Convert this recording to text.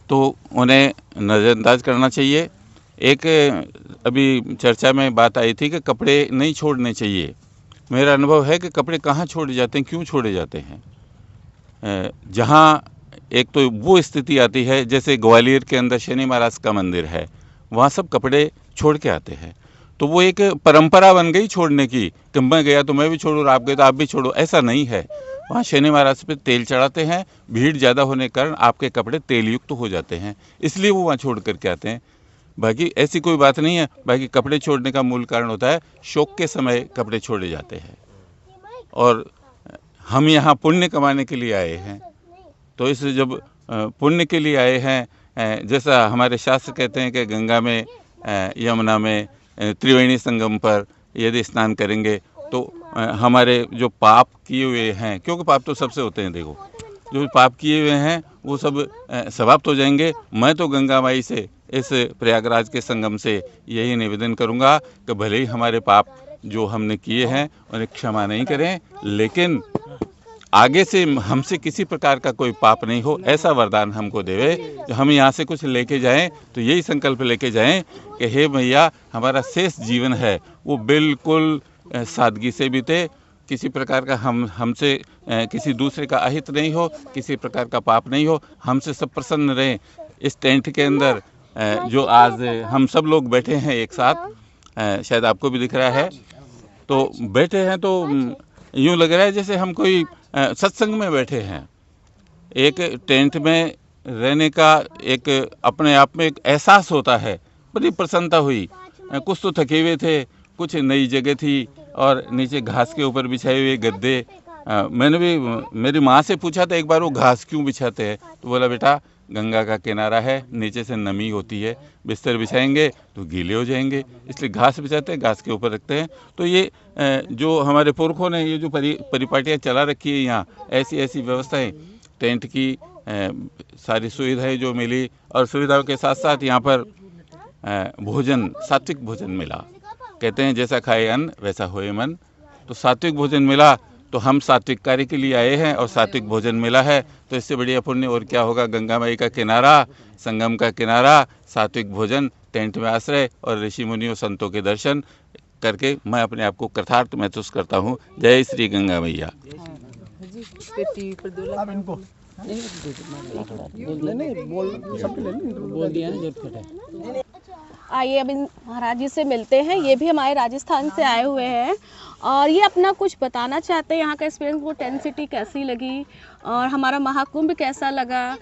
तो उन्हें नज़रअंदाज करना चाहिए। एक अभी चर्चा में बात आई थी कि कपड़े नहीं छोड़ने चाहिए। मेरा अनुभव है कि कपड़े कहाँ छोड़े जाते हैं, क्यों छोड़े जाते हैं। जहाँ एक तो वो स्थिति आती है, जैसे ग्वालियर के अंदर शनि महाराज का मंदिर है, वहाँ सब कपड़े छोड़ के आते हैं। तो वो एक परंपरा बन गई छोड़ने की कि मैं गया तो मैं भी छोड़ूँ और आप गए तो आप भी छोड़ो, ऐसा नहीं है। वहाँ शनि महाराज पे तेल चढ़ाते हैं, भीड़ ज़्यादा होने के कारण आपके कपड़े तेल युक्त हो जाते हैं, इसलिए वो वहाँ छोड़ करके आते हैं। बाकी ऐसी कोई बात नहीं है। बाकी कपड़े छोड़ने का मूल कारण होता है शोक के समय कपड़े छोड़े जाते हैं। और हम यहाँ पुण्य कमाने के लिए आए हैं, तो इस जब पुण्य के लिए आए हैं, जैसा हमारे शास्त्र कहते हैं कि गंगा में, यमुना में, त्रिवेणी संगम पर यदि स्नान करेंगे तो हमारे जो पाप किए हुए हैं, क्योंकि पाप तो सबसे होते हैं, देखो जो पाप किए हुए हैं वो सब समाप्त हो जाएंगे। मैं तो गंगा माई से, इस प्रयागराज के संगम से यही निवेदन करूंगा कि भले ही हमारे पाप जो हमने किए हैं उन्हें क्षमा नहीं करें, लेकिन आगे से हमसे किसी प्रकार का कोई पाप नहीं हो, ऐसा वरदान हमको देवे। जो हम यहाँ से कुछ लेके जाएं तो यही संकल्प लेके जाएं कि हे मैया, हमारा शेष जीवन है वो बिल्कुल सादगी से बीते, किसी प्रकार का हमसे किसी दूसरे का अहित नहीं हो, किसी प्रकार का पाप नहीं हो, हमसे सब प्रसन्न रहें। इस टेंट के अंदर जो आज हम सब लोग बैठे हैं एक साथ, शायद आपको भी दिख रहा है, तो बैठे हैं तो यूँ लग रहा है जैसे हम कोई सत्संग में बैठे हैं। एक टेंट में रहने का एक अपने आप में एक एहसास होता है, बड़ी प्रसन्नता हुई। कुछ तो थके हुए थे, कुछ नई जगह थी और नीचे घास के ऊपर बिछाए हुए गद्दे। मैंने भी मेरी माँ से पूछा था एक बार, वो घास क्यों बिछाते हैं, तो बोला बेटा गंगा का किनारा है, नीचे से नमी होती है, बिस्तर बिछाएंगे तो गीले हो जाएंगे, इसलिए घास बिछाते हैं, घास के ऊपर रखते हैं। तो ये जो हमारे पुरखों ने ये जो परिपाटियाँ चला रखी है यहाँ, ऐसी ऐसी व्यवस्थाएं, टेंट की सारी सुविधाएं जो मिली, और सुविधाओं के साथ साथ यहाँ पर भोजन, सात्विक भोजन मिला। कहते हैं जैसा खाए अन्न वैसा होए मन, तो सात्विक भोजन मिला। तो हम सात्विक कार्य के लिए आए हैं और सात्विक भोजन मिला है, तो इससे बढ़िया पुण्य और क्या होगा। गंगा माई का किनारा, संगम का किनारा, सात्विक भोजन, टेंट में आश्रय और ऋषि मुनियों संतों के दर्शन करके मैं अपने आप को कृतार्थ महसूस करता हूँ। जय श्री गंगा मैया। आइए अब इन महाराज जी से मिलते हैं। ये भी हमारे राजस्थान से आए हुए हैं और ये अपना कुछ बताना चाहते हैं, यहाँ का एक्सपीरियंस, वो टेंट सिटी कैसी लगी और हमारा महाकुंभ कैसा लगा।